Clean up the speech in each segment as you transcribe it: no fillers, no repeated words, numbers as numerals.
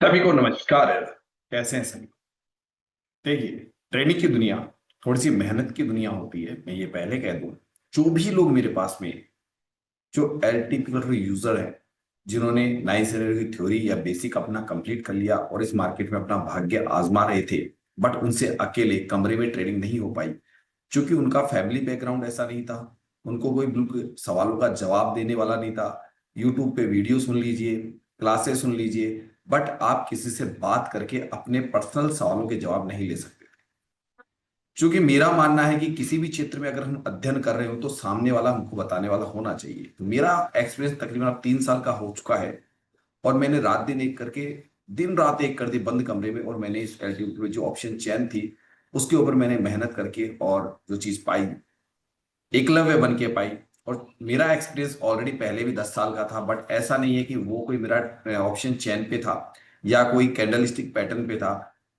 सभी को नमस्कार है। कैसे हैं सभी? देखिए, ट्रेनिंग की दुनिया थोड़ी सी मेहनत की दुनिया होती है, मैं ये पहले कह दूं। जो भी लोग मेरे पास में, जो एलटीपी यूजर है, जिन्होंने नाइन सर्वर की थ्योरी या बेसिक अपना कंप्लीट कर लिया और इस मार्केट में अपना भाग्य आजमा रहे थे, बट उनसे अकेले कमरे में ट्रेनिंग नहीं हो पाई, क्योंकि उनका फैमिली बैकग्राउंड ऐसा नहीं था। उनको कोई बिल्कुल सवालों का जवाब देने वाला नहीं था। यूट्यूब पे वीडियो सुन लीजिए, क्लासेस सुन लीजिए, बट आप किसी से बात करके अपने पर्सनल सवालों के जवाब नहीं ले सकते। क्योंकि मेरा मानना है कि किसी भी क्षेत्र में अगर हम अध्ययन कर रहे हो तो सामने वाला हमको बताने वाला होना चाहिए। तो मेरा एक्सपीरियंस तकरीबन अब 3 साल का हो चुका है, और मैंने रात दिन एक करके, दिन रात एक कर दी बंद कमरे में, और मैंने इस एलटीट्यूड में जो ऑप्शन चयन थी उसके ऊपर मैंने मेहनत करके और जो चीज पाई, एकलव्य बन के पाई। और मेरा एक्सपीरियंस ऑलरेडी पहले भी 10 साल का था, बट ऐसा नहीं है कि वो कोई मेरा ऑप्शन चैन पे था या कोई कैंडल स्टिक पैटर्न पे था।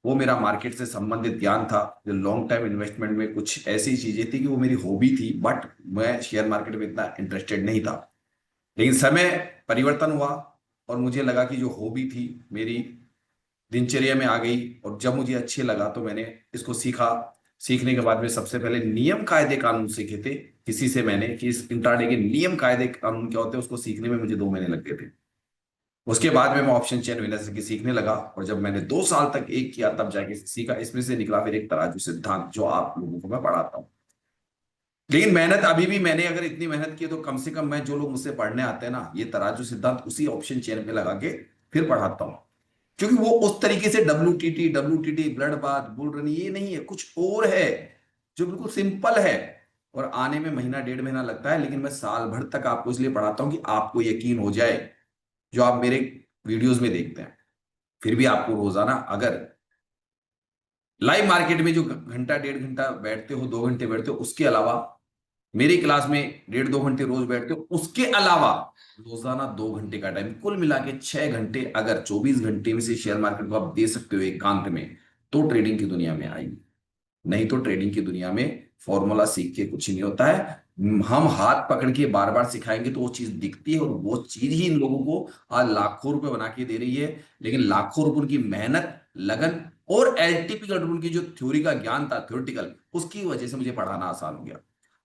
वो मेरा मार्केट से संबंधित ज्ञान था, जो लॉन्ग टाइम इन्वेस्टमेंट में कुछ ऐसी चीजें थी कि वो मेरी हॉबी थी, बट मैं शेयर मार्केट में इतना इंटरेस्टेड नहीं था। लेकिन समय परिवर्तन हुआ, और मुझे लगा कि जो हॉबी थी मेरी दिनचर्या में आ गई, और जब मुझे अच्छे लगा तो मैंने इसको सीखा। सीखने के बाद में सबसे पहले नियम कायदे कानून सीखे थे किसी से मैंने, कि इस इंट्राडे के नियम कायदे कानून क्या होते हैं, उसको सीखने में मुझे 2 महीने लग गए थे। उसके बाद में मैं ऑप्शन चेन विनर की सीखने लगा, और जब मैंने 2 साल तक एक किया तब जाके सीखा। इसमें से निकला फिर एक तराजू सिद्धांत, जो आप लोगों को मैं पढ़ाता हूँ। लेकिन मेहनत अभी भी, मैंने अगर इतनी मेहनत की है तो कम से कम मैं, जो लोग मुझसे पढ़ने आते हैं ना, ये तराजू सिद्धांत उसी ऑप्शन चेन पे लगा के फिर पढ़ाता हूँ। क्योंकि वो उस तरीके से W T T blood bath bull run ये नहीं है, कुछ और है जो बिल्कुल सिंपल है। और आने में महीना 1.5 महीना लगता है, लेकिन मैं साल भर तक आपको इसलिए पढ़ाता हूं कि आपको यकीन हो जाए, जो आप मेरे वीडियोस में देखते हैं। फिर भी आपको रोजाना अगर लाइव मार्केट में जो घंटा 1.5 घंटा बैठते हो, 2 घंटे बैठते हो, उसके अलावा मेरी क्लास में 1.5 2 घंटे रोज बैठते हो, उसके अलावा रोजाना 2 घंटे का टाइम, कुल मिला के 6 घंटे, अगर 24 घंटे में से शेयर मार्केट को आप दे सकते हो एकांत में, तो ट्रेडिंग की दुनिया में आएगी। नहीं तो ट्रेडिंग की दुनिया में फॉर्मूला सीख के कुछ नहीं होता है। हम हाथ पकड़ के बार बार सिखाएंगे तो वो चीज दिखती है, और वो चीज ही इन लोगों को आज लाखों रुपए बना के दे रही है। लेकिन लाखों रुपए की मेहनत, लगन और एलटीपी कंट्रोल की जो थ्योरी का ज्ञान था, थ्योरेटिकल, उसकी वजह से मुझे पढ़ाना आसान हो गया।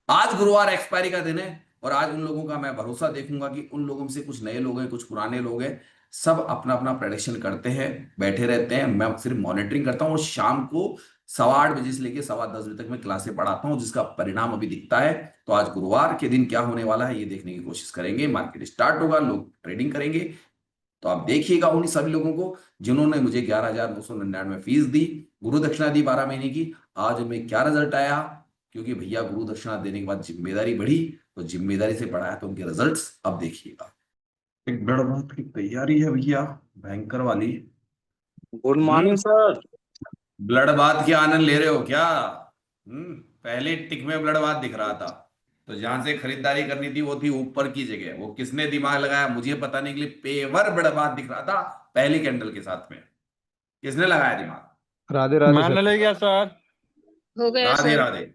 आज गुरुवार एक्सपायरी का दिन है, और आज उन लोगों का मैं भरोसा देखूंगा कि उन लोगों में से कुछ नए लोग हैं, कुछ पुराने लोग हैं, सब अपना अपना प्रेडिक्शन करते हैं, बैठे रहते हैं। मैं सिर्फ मॉनिटरिंग करता हूँ, और शाम को 8:15 से लेकर 10:15 तक मैं क्लासें पढ़ाता हूँ, जिसका परिणाम अभी दिखता है। तो आज गुरुवार के दिन क्या होने वाला है ये देखने की कोशिश करेंगे। मार्केट स्टार्ट होगा, लोग ट्रेडिंग करेंगे, तो आप देखिएगा उन्हीं सभी लोगों को जिन्होंने मुझे 11,999 फीस दी, गुरु दक्षिणा दी 12 महीने की। आज में क्या रिजल्ट आया, क्योंकि भैया गुरु दक्षिणा देने के बाद जिम्मेदारी बढ़ी, तो जिम्मेदारी से पढ़ाया तो उनके रिजल्ट्स अब देखिएगा। एक गणबात की तैयारी है भैया, भयंकर वाली। गुड हम्म मॉर्निंग सर। ब्लड बाथ के आनंद ले रहे हो क्या? पहले टिक में ब्लड बाथ दिख रहा था, तो जहां से खरीदारी करनी थी वो थी ऊपर की जगह। वो किसने दिमाग लगाया मुझे पता नहीं, के लिए पेवर ब्लड बाथ दिख रहा था पहली कैंडल के साथ में। किसने लगाया दिमाग? राधे राधे सर। मैंने ले गया सर। हो गया राधे सर। राधे।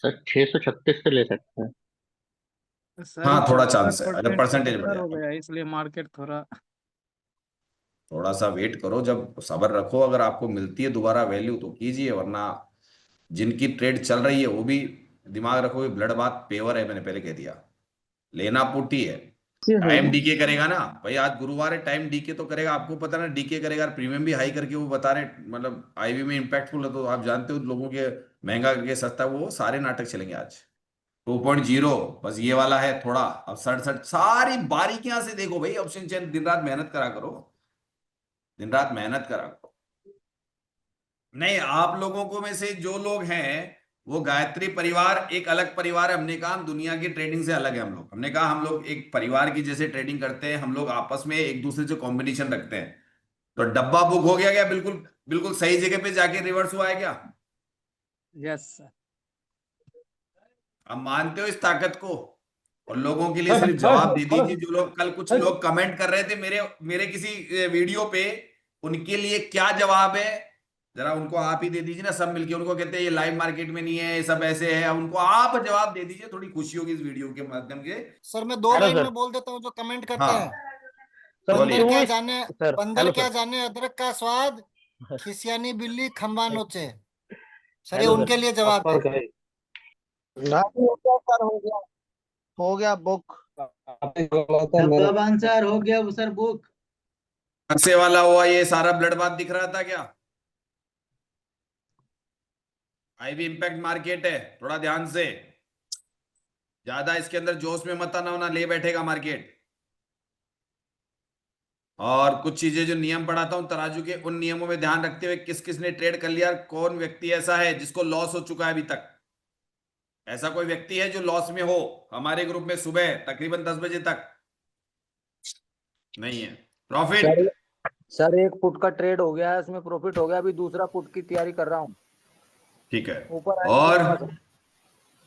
सर 636 से ले सकते हैं। सर हाँ, थोड़ा चांस है अगर 4% परसेंटेज बढ़ 77 हो जाए। गया, इसलिए मार्केट थोड़ा। थोड़ा सा वेट करो, जब सब्र रखो, अगर आपको मिलती है दोबारा वैल्यू तो कीजिए, वरना जिनकी ट्रेड चल रही है वो भी दिमाग रखो कि ब्लड बाथ पेवर है, मैंने पहले कह दिया। लेना पुटी है। टाइम डीके करेगा ना भाई, आज गुरुवार है, टाइम डीके तो करेगा, आपको पता ना डीके करेगा। प्रीमियम भी हाई करके वो बता रहे, मतलब आईवी में इंपैक्टफुल है, तो आप जानते हो लोगों के महंगा करके सस्ता, वो सारे नाटक चलेंगे आज। 2.0 बस ये वाला है थोड़ा। अब 67 सारी बारीकियां से देखो भाई, ऑप्शन चेन दिन रात मेहनत करा करो, दिन रात मेहनत करा करो। नहीं, आप लोगों को में से जो लोग हैं, वो गायत्री परिवार एक अलग परिवार है। हमने कहा हम दुनिया की ट्रेडिंग से अलग है। हम लोग, हमने कहा हम लोग एक परिवार की जैसे ट्रेडिंग करते हैं, हम लोग आपस में एक दूसरे से कॉम्बिनेशन रखते हैं। तो डब्बा बुक हो गया क्या? बिल्कुल बिल्कुल सही जगह पे जाके रिवर्स हुआ है क्या? Yes sir. अब मानते हो इस ताकत को? और लोगों के लिए सिर्फ जवाब दे दीजिए, जो लोग कल कुछ लोग कमेंट कर रहे थे मेरे मेरे किसी वीडियो पे, उनके लिए क्या जवाब है, जरा उनको आप ही दे दीजिए ना। सब मिलके उनको कहते हैं ये लाइव मार्केट में नहीं है, ये सब ऐसे है, उनको आप जवाब दे दीजिए, थोड़ी खुशी होगी इस वीडियो के माध्यम से। सर मैं दो हेलो लाइन सर। में बोल देता हूँ जो कमेंट करते हैं। हाँ, बोलिए। बंदर क्या जाने सर बंदर हेलो क्या सर जाने अदरक का स्वाद, खिसियानी बिल्ली खंबा नोचे। सर ये हेलो उनके लिए क्या जवाब है। फर्क है ना हो गया सर, हो गया बुक। जवाब आंसर हो गया सर, बुक। से वाला हुआ, ये सारा ब्लड बाथ दिख रहा था क्या? आईवी इम्पैक्ट मार्केट है, थोड़ा ध्यान से, ज्यादा इसके अंदर जोश में मत आना, ले बैठेगा मार्केट। और कुछ चीजें जो नियम पढ़ाता हूं तराजू के, उन नियमों में ध्यान रखते हुए किस किस ने ट्रेड कर लिया, कौन व्यक्ति ऐसा है जिसको लॉस हो चुका है अभी तक। ऐसा कोई व्यक्ति है जो लॉस में हो हमारे ग्रुप में सुबह तकरीबन 10 बजे तक? नहीं है। प्रॉफिट? सर एक फुट का ट्रेड हो गया है, उसमें प्रॉफिट हो गया, अभी दूसरा फुट की तैयारी कर रहा हूँ। ठीक है। ऊपर आएगा और जाऊंगा सर।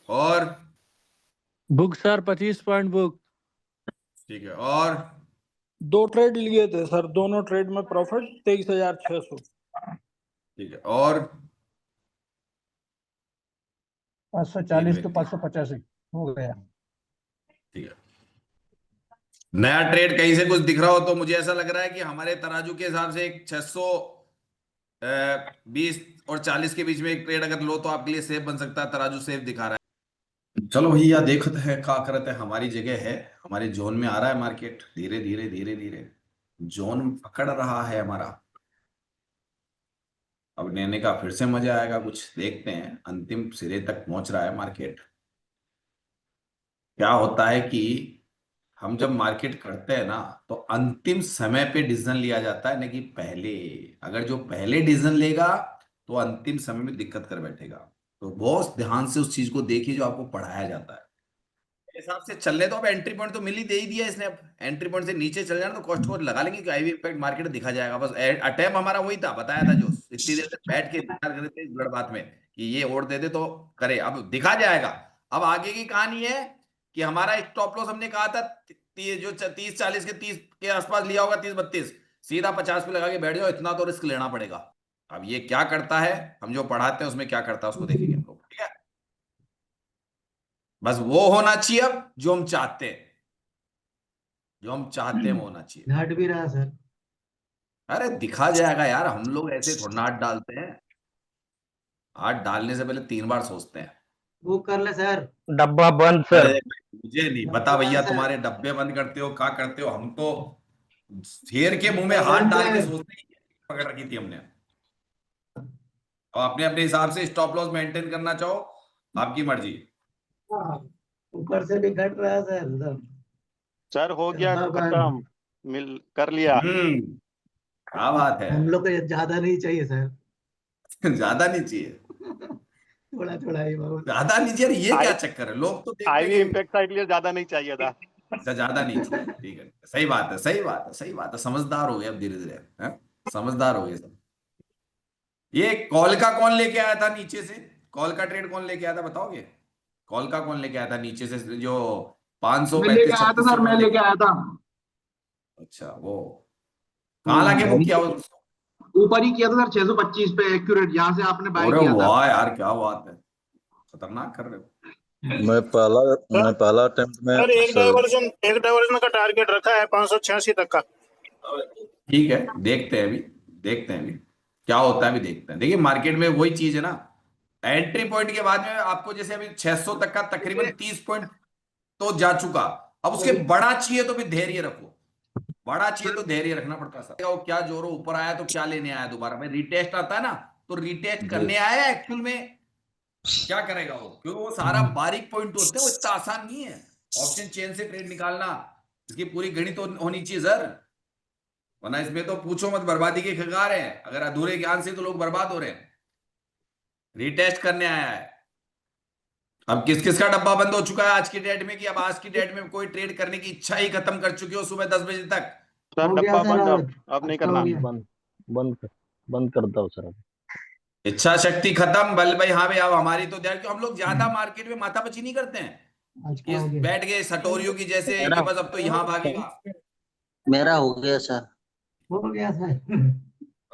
और बुक सर 25 पॉइंट बुक। ठीक है। और 2 ट्रेड लिए थे सर, दोनों ट्रेड में प्रॉफिट 23,600। ठीक है। और 540 तो व्यक्ति। 585 हो गया। ठीक है। नया ट्रेड कहीं से कुछ दिख रहा हो तो मुझे ऐसा लग रहा है कि हमारे तराजू के हिसाब से एक 620 और 40 के बीच में एक ट्रेड अगर लो तो आपके लिए सेफ बन सकता है। तराजू सेफ दिखा रहा है। चलो भैया, देखते हैं क्या करते हैं। हमारी जगह है, हमारे जोन में आ रहा है मार्केट, धीरे धीरे धीरे धीरे जोन पकड़ रहा है हमारा। अब लेने का फिर से मजा आएगा, कुछ देखते हैं। अंतिम सिरे तक पहुंच रहा है मार्केट। क्या होता है कि हम जब मार्केट करते हैं ना, तो अंतिम समय पे डिसीजन लिया जाता है, ना कि पहले। अगर जो पहले डिसीजन लेगा तो अंतिम समय में दिक्कत कर बैठेगा। तो बहुत ध्यान से उस चीज को देखिए जो आपको पढ़ाया जाता है। मेरे हिसाब से चलने तो अब एंट्री पॉइंट तो मिल ही दे ही दिया इसने। अब एंट्री पॉइंट से नीचे चल जाना तो कॉस्ट को लगा लेंगे कि आईवी इम्पैक्ट मार्केट दिखा जाएगा। बस अटेम्प्ट हमारा वही था, बताया था, जो इतनी देर तक बैठ के इंतजार कर रहे थे इस ब्लड बात में कि ये ओढ़ दे दे तो करे, अब दिखा जाएगा। अब आगे की कहानी है कि हमारा स्टॉप लॉस हमने कहा था जो 30-40 के 30 के आसपास लिया होगा, 30-32, सीधा 50 पे लगा के बैठ जाओ, इतना तो रिस्क लेना पड़ेगा। अब ये क्या करता है, हम जो पढ़ाते हैं उसमें क्या करता है उसको देखेंगे हम लोग, ठीक है। बस वो होना चाहिए अब जो हम चाहते हैं, जो हम चाहते हैं वो होना चाहिए। घट भी रहा सर। अरे दिखा जाएगा यार, हम लोग ऐसे थोड़ा हाथ डालते हैं। हाथ डालने से पहले 3 बार सोचते हैं। बुक कर ले सर। डब्बा बंद सर। अरे मुझे नहीं बता भैया, तुम्हारे डब्बे बंद करते हो क्या करते हो, हम तो शेर के मुंह में हाथ डाल के सोचते हैं। पकड़ रखी थी हमने। और अपने अपने हिसाब से स्टॉप लॉस मेंटेन करना चाहो, आपकी मर्जी। ऊपर से भी घट रहा है सर एकदम। सर हो गया डब्बा बंद। खत्म, मिल कर लिया। क्या बात है। हम लोग को ज्यादा नहीं चाहिए सर। ज्यादा नहीं चाहिए, थोड़ा थोड़ा ही बहुत। ज्यादा नहीं चाहिए। ये क्या आई चक्कर है, लोग तो देखते आईवी हैं कि इम्पैक्ट साइड के लिए ज्यादा नहीं चाहिए था। अच्छा ज्यादा नहीं चाहिए। ठीक है, सही बात है, सही बात है, सही बात है। समझदार हो गए अब धीरे धीरे, हैं? समझदार हो गए सब। ये कॉल का कौन लेके आया था नीचे से? कॉल का ट्रेड कौन लेके आया था बताओगे? कॉल का कौन लेके आया था नीचे से, जो 500 मैं लेके 35 आया था 36 सर, मैं लेके आया था। अच्छा, वो कहाँ लाके बुक किया उसको? ऊपर ही किया था सर, 625 पे एक्यूरेट, यहाँ से आपने बाय अरे किया था। वाह यार, क्या बात है, खतरनाक कर रहे हो। मैं पहला अटेम्प्ट में सर एक डाइवर्जन का टारगेट रखा है 586 तक का। ठीक है, देखते हैं अभी, देखते हैं अभी क्या होता है, अभी देखते हैं। देखिए मार्केट में वही चीज है ना, एंट्री पॉइंट के बाद में आपको जैसे अभी 600 तक का तकरीबन 30 पॉइंट तो जा चुका। अब उसके बड़ा चाहिए तो फिर धैर्य रखो, बड़ा चाहिए तो धैर्य रखना पड़ता है सर। वो क्या जोरो ऊपर आया तो क्या लेने आया दोबारा भाई, रिटेस्ट आता है ना, तो रिटेस्ट करने आया एक्चुअल में क्या करेगा वो, क्योंकि वो सारा बारीक पॉइंट होते हैं, वो इतना आसान नहीं है ऑप्शन चेन से ट्रेड निकालना। इसकी पूरी गणित होनी चाहिए सर, वरना इसमें तो पूछो मत, बर्बादी के कगार हैं। अगर अधूरे ज्ञान से तो लोग बर्बाद हो रहे हैं। रिटेस्ट करने आया है। अब किस किस का डब्बा बंद हो चुका है आज की डेट में, कि अब आज की डेट में कोई ट्रेड करने की इच्छा ही खत्म कर चुके हो सुबह 10 बजे तक? सर हो गया डब्बा सर, बंद, अब नहीं करना। बंद बंद बंद कर दो सर। इच्छा शक्ति खत्म बल भाई। हाँ भाई, अब हमारी तो ध्यान, हम लोग ज्यादा मार्केट में माथापच्ची नहीं करते हैं आज कि का हो गया। बैठ गए सटोरियों की जैसे कि बस अब तो यहां भागेगा। मेरा हो गया सर। हो गया सर।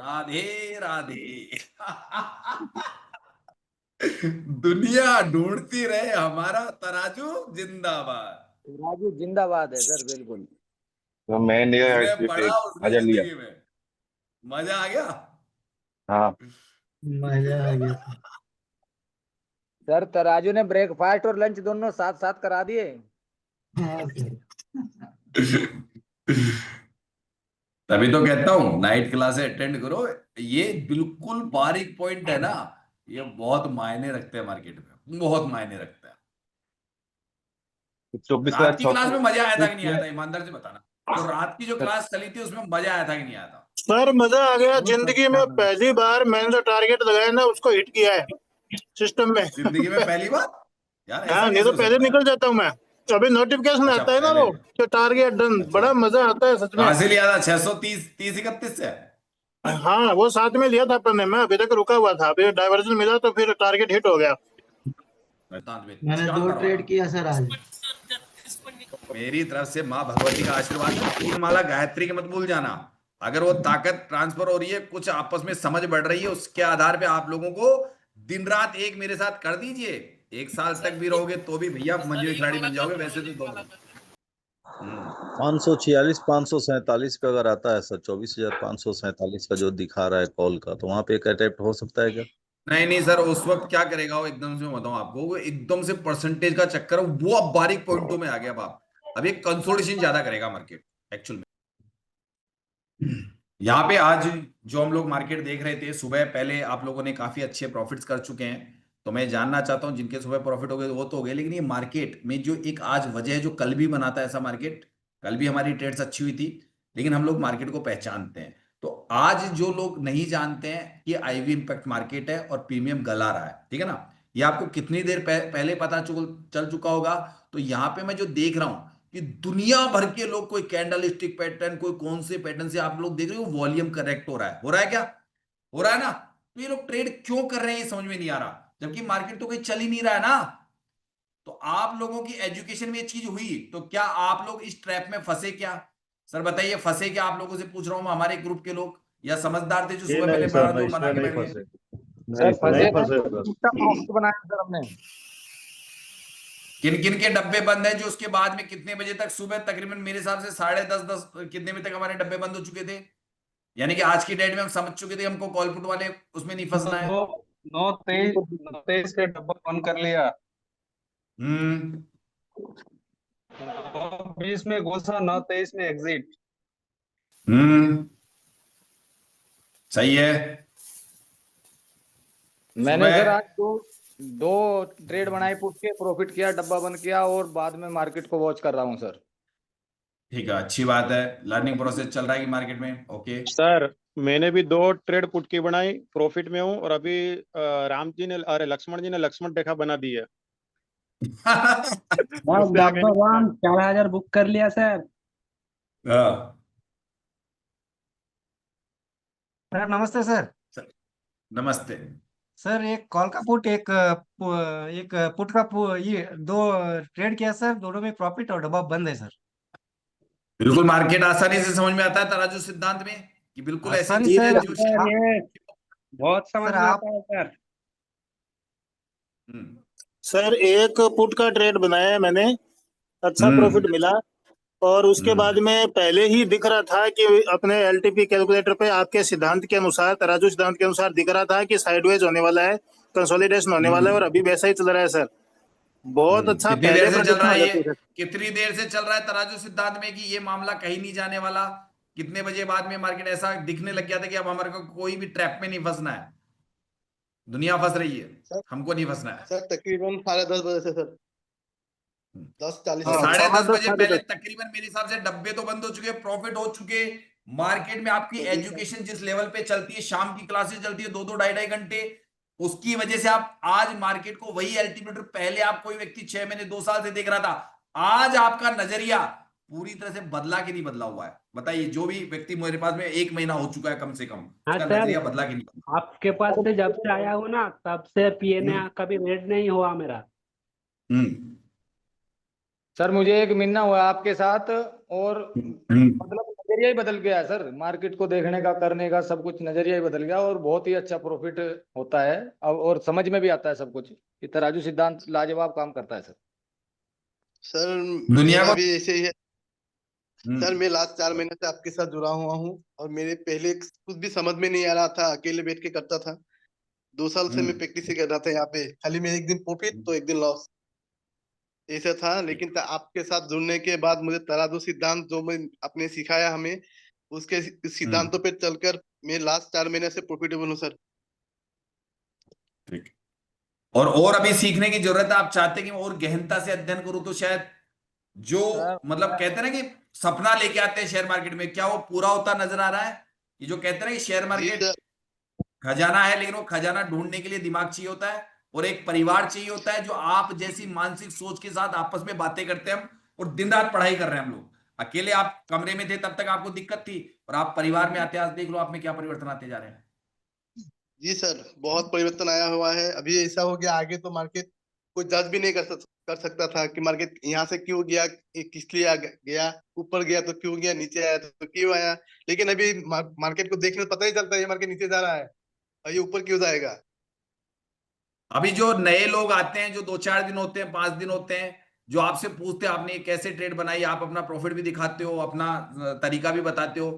राधे राधे। दुनिया ढूंढती रहे, हमारा तराजू जिंदाबाद। राजू जिंदाबाद है सर, बिल्कुल। तो मैं लिया उसने पढ़ा उसने मजा लिया। जिंदगी में मजा आ गया। हाँ मजा आ गया। सर तराजू ने ब्रेकफास्ट और लंच दोनों साथ साथ करा दिए। तभी तो कहता हूं नाइट क्लासे अटेंड करो। ये बिल्कुल बारीक पॉइंट है ना, ये बहुत मायने रखते हैं मार्केट में, बहुत मायने रखते हैं। 24,000 रात की क्लास में मजा आया था कि नहीं आया था, ईमानदार से बताना। जो रात की जो क्लास चली थी उसमें मजा आया था कि नहीं आया था? सर मजा आ गया, जिंदगी में पहली बार मैंने जो टारगेट लगाया ना उसको हिट किया है सिस्टम में। जिंदगी में पहली बार? यार ऐसा हाँ, नहीं कैसे तो हो पहले सकता है? निकल जाता हूँ मैं। अभी नोटिफिकेशन अच्छा आता है ना पहले। वो कि टारगेट डन, अच्छा बड़ा मजा आता है सच में। कहां से लिया था? 630 30 31 से? हाँ, वो साथ में लिया था अपन ने, मैं अभी तक रुका हुआ था, अभी डाइवर्जन मिला तो फिर टारगेट हिट हो गया। मैंने 2 ट्रेड किया सर आज। मेरी तरफ से माँ भगवती का आशीर्वाद है, 3 माला गायत्री के मत भूल जाना। अगर वो ताकत ट्रांसफर हो रही है, कुछ आपस में समझ बढ़ रही है, उसके आधार पे आप लोगों को दिन रात एक मेरे साथ कर दीजिए। 1 साल तक भी रहोगे तो भी भैया आप मंजिल खिलाड़ी बन जाओगे, वैसे तो दोनों। 546 547 पे अगर आता है सर, 24,547 का जो दिखा रहा है कॉल का, तो वहां पे एक अटेम्प्ट हो सकता है क्या? नहीं नहीं सर, उस वक्त क्या करेगा वो एकदम से, मैं बताऊं आपको, वो एकदम से परसेंटेज का चक्कर है, वो अब बारीक पॉइंटों में आ गया। अब आप अब एक कंसोलिडेशन ज्यादा करेगा मार्केट एक्चुअल में। यहाँ पे आज जो हम लोग मार्केट देख रहे थे सुबह, पहले आप लोगों ने काफी अच्छे प्रॉफिट्स कर चुके हैं, तो मैं जानना चाहता हूं जिनके सुबह प्रॉफिट हो गए वो तो हो गए, लेकिन ये मार्केट में जो एक आज वजह है, जो कल भी बनाता है ऐसा मार्केट, कल भी हमारी ट्रेड्स अच्छी हुई थी, लेकिन हम लोग मार्केट को पहचानते हैं। तो आज जो लोग नहीं जानते हैं कि आईवी इंपैक्ट मार्केट है और प्रीमियम गला रहा है, ठीक है ना, ये आपको कितनी देर पहले पता चल चुका होगा। तो यहाँ पे मैं जो देख रहा हूं कि दुनिया भर के लोग, कोई कैंडल स्टिक पैटर्न, कोई कौन से पैटर्न से आप लोग देख रहे हो वॉल्यूम करेक्ट हो रहा है क्या? हो रहा है ना? तो ये लोग ट्रेड क्यों कर रहे हैं ये समझ में नहीं आ रहा, जबकि मार्केट तो कहीं चल ही नहीं रहा है ना। तो आप लोगों की एजुकेशन में ये चीज हुई, तो क्या आप लोग इस ट्रैप में फंसे क्या? सर बताइए, फंसे क्या? आप लोगों से पूछ रहा हूं मैं, हमारे ग्रुप के लोग, या समझदार थे जो ये सुबह नहीं पहले सर, जो नहीं बना इसमें के नहीं बैठ गए? फंसे। सर नहीं फंसे नहीं हैं, फंसे तो सर। उसका प्रॉफिट बनाया सर हमने। किन किन के डब्बे बंद है, जो उसके बाद में कितने बजे तक, सुबह तकरीबन मेरे हिसाब से 10:30 कितने बजे तक हमारे डब्बे बंद हो चुके थे, यानी कि आज की डेट में हम समझ चुके थे हमको कॉल पुट वाले उसमें नहीं फंसना है। 9:23 के डब्बा बंद कर लिया। हम्म 9:20 में घुसा, 9:23 में एग्जिट। हम्म सही है। मैंने सर सुबह आज दो दो ट्रेड बनाई, पुट के प्रॉफिट किया, डब्बा बंद किया, और बाद में मार्केट को वॉच कर रहा हूँ सर। ठीक है, अच्छी बात है, लर्निंग प्रोसेस चल रहा है कि मार्केट में। ओके। सर मैंने भी 2 ट्रेड पुट की बनाई, प्रॉफिट में हूँ, और अभी राम जी ने, अरे लक्ष्मण जी ने लक्ष्मण रेखा बना दी है। उससे आगे नहीं बढ़ा। 4,000 बुक कर लिया सर। हाँ, सर नमस्ते सर। नमस्ते। सर एक कॉल का पुट, एक पुट का ये 2 ट्रेड किया सर, दोनों में प्रॉफिट और डब्बा बंद है सर। बिल्कुल मार्केट आसानी से समझ में आता है तराजू सिद्धांत में, कि बिल्कुल ऐसी आसानी चीज है सर, जो ये बहुत समझ सर में आप आता है सर। हम्म सर एक पुट का ट्रेड बनाया है मैंने, अच्छा हम्म प्रॉफिट मिला, और उसके बाद हम्म में पहले ही दिख रहा था कि अपने एलटीपी कैलकुलेटर पे आपके सिद्धांत के अनुसार, तराजू सिद्धांत के अनुसार दिख रहा था कि साइडवेज होने वाला है, कंसोलिडेशन होने वाला है, और अभी वैसा ही चल रहा है सर। बहुत अच्छा कितनी पहले देर से चल प्रेडिक्शन रहा हो है ये? जाती है सर। कितनी देर से चल रहा है तराजू सिद्धांत में कि ये मामला कहीं नहीं जाने वाला? कितने बजे बाद में मार्केट ऐसा दिखने लग गया था कि अब हमारे को कोई भी ट्रैप में नहीं फंसना है, दुनिया फंस रही है, सर हमको नहीं फंसना है? सर तकरीबन 10:30 बजे से सर, 10:40 तो हाँ, तक। 10:30 बजे 10:30 पहले तक। तकरीबन मेरे हिसाब से डब्बे तो बंद हो चुके, प्रॉफिट हो चुके। मार्केट में आपकी एजुकेशन जिस लेवल पे चलती है, शाम की क्लासेस चलती है 2-2 ढाई-ढाई घंटे, उसकी वजह से आप आज मार्केट को वही एल्टीमेटर, पहले आप कोई व्यक्ति 6 महीने 2 साल से देख रहा था, आज आपका नजरिया पूरी तरह से बदला कि नहीं बदला हुआ है? बताइए, जो भी व्यक्ति मेरे पास में 1 महीना हो चुका है कम से कम, हाँ उसका सर, नजरिया बदला कि नहीं बदला? आपके पास से जब से आया हूँ ना, तब से पीएनए हम्म कभी रेड नहीं हुआ मेरा। हम्म सर मुझे एक महीना हुआ आपके साथ, और हम्म मतलब नजरिया ही बदल गया है सर, मार्केट को देखने का, करने का, सब कुछ नजरिया ही बदल गया, और बहुत ही अच्छा प्रॉफिट होता है अब, और समझ में भी आता है सब कुछ। ये तराजू सिद्धांत लाजवाब काम करता है सर। सर दुनिया मेरा को भी ऐसे ही है। सर मैं लास्ट 4 महीने से आपके साथ जुड़ा हुआ हूँ और मेरे पहले कुछ भी समझ में नहीं आ रहा था, अकेले बैठ के करता था। 2 साल से मैं प्रैक्टिस ही कर रहा था यहाँ पे, खाली मैं एक दिन प्रॉफिट तो एक दिन लॉस ऐसा था। लेकिन आपके साथ जुड़ने के बाद मुझे तराजू सिद्धांत जो मैं आपने सिखाया हमें, उसके सिद्धांतों पे चलकर मैं लास्ट 4 महीने से प्रॉफिटेबल हूँ सर। ठीक। और अभी सीखने की जरूरत है? आप चाहते हैं कि मैं और गहनता से अध्ययन करूं तो शायद जो सर, मतलब कहते हैं ना कि सपना लेके आते हैं शेयर मार्केट में, क्या वो पूरा होता नजर आ रहा है? ये जो कहते हैं ना कि शेयर जी मार्केट सर। खजाना है, लेकिन वो खजाना ढूंढने के लिए दिमाग चाहिए होता है और एक परिवार चाहिए होता है जो आप जैसी मानसिक सोच के साथ आपस में बातें करते हैं हम, और दिन रात पढ़ाई कर रहे हैं हम लोग। अकेले आप कमरे में थे तब तक आपको दिक्कत थी, और आप परिवार में आते आज देख लो आप में क्या परिवर्तन आते जा रहे हैं। जी सर, बहुत परिवर्तन आया हुआ है। अभी ऐसा हो गया, आगे तो मार्केट कोई जज भी नहीं कर सकता था कि मार्केट यहाँ से क्यों गया, किस लिए गया, ऊपर गया तो क्यों गया, नीचे आया तो क्यों आया। लेकिन अभी मार्केट को देखने से पता ही चलता है ये मार्केट नीचे जा रहा है और ये ऊपर क्यों जाएगा। अभी जो नए लोग आते हैं, जो 2-4 दिन होते हैं, 5 दिन होते हैं, जो आपसे पूछते हैं आपने कैसे ट्रेड बनाई, आप अपना प्रॉफिट भी दिखाते हो, अपना तरीका भी बताते हो,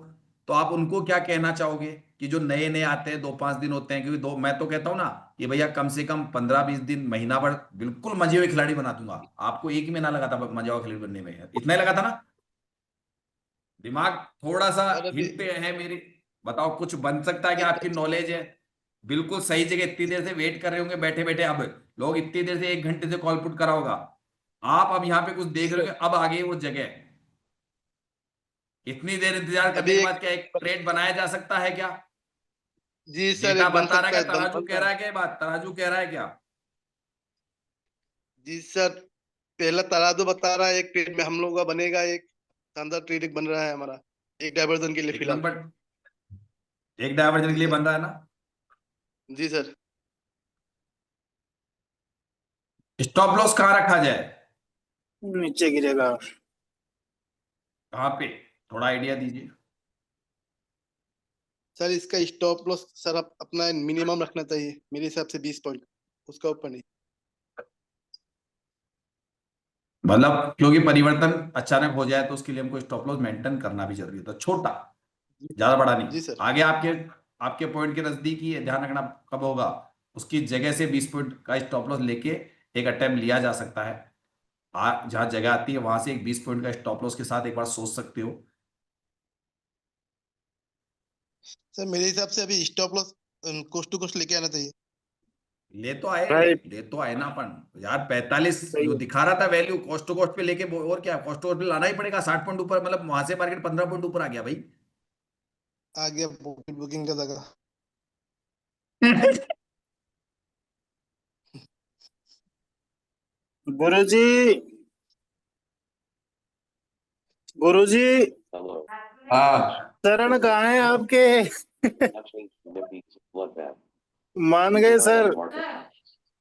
तो आप उनको क्या कहना चाहोगे कि जो नए नए आते हैं, 2-5 दिन होते हैं? क्योंकि दो, मैं तो कहता हूं ना कि भैया कम से कम 15-20 दिन, महीना भर बिल्कुल मजे हुए खिलाड़ी बना दूंगा आपको। एक ही महीना लगा था मजा हुआ खिलाड़ी बनने में, इतना ही लगा था ना? दिमाग थोड़ा सा और अभी हिंट पे है मेरे। बताओ कुछ बन सकता है कि आपकी नॉलेज है बिल्कुल सही जगह, इतनी देर से वेट कर रहे होंगे बैठे बैठे, अब लोग इतनी देर से 1 घंटे से कॉल पुट करा होगा, आप अब यहाँ पे कुछ जी देख रहे सर, होंगे, अब आ गई वो जगह। इतनी देर इंतजार करने अभी के एक बाद क्या एक ट्रेड बनाया जा सकता है क्या? जी सर डेटा एक बन बता रहा है सकता क्या? है, दम तराजू कह रहा है क्या? ये बात तराजू कह रहा है क्या? जी सर, पहला तराजू बता रहा है एक ट्रेड में हम लोगों का बनेगा, एक शानदार ट्रेड एक बन रहा है हमारा, एक डायवर्जन के लिए एक फिलहाल। नंबर, एक डायवर्जन जी के लिए सर। बन रहा है ना? जी सर। स्टॉप लॉस कहाँ रखा जाए? नीचे गिरेगा। कहाँ पे? थोड़ा आइडिया दीजिए। सर इसका स्टॉप लॉस सर आप अपना मिनिमम रखना चाहिए मेरे हिसाब से 20 पॉइंट, उसका ऊपर नहीं। मतलब क्योंकि परिवर्तन अचानक हो जाए तो उसके लिए हमको स्टॉप लॉस मेंटेन करना भी जरूरी होता है, छोटा, ज्यादा बड़ा नहीं। जी सर। आगे आपके आपके पॉइंट के नजदीक ही है, ध्यान रखना कब होगा उसकी जगह से 20 पॉइंट का स्टॉप लॉस लेके एक अटेम्प्ट लिया जा सकता है। जहां जगह आती है वहां से एक 20 पॉइंट का स्टॉप लॉस के साथ एक बार सोच सकते हो। सर मेरे हिसाब से अभी stop loss cost to cost लेके आना चाहिए। ले तो आए, राइट। ले तो आए ना अपन यार। 45 सही जो है। दिखा रहा था वैल्यू, कॉस्ट टू कॉस्ट पे लेके और क्या, कॉस्ट टू कॉस्ट पे लाना ही पड़ेगा 60 पॉइंट ऊपर, मतलब वहां से मार्केट 15 पॉइंट ऊपर आ गया भाई। आ गया बुकिंग का जगह। गुरुजी, गुरुजी, हाँ, चरण कहाँ है आपके? मान गए सर।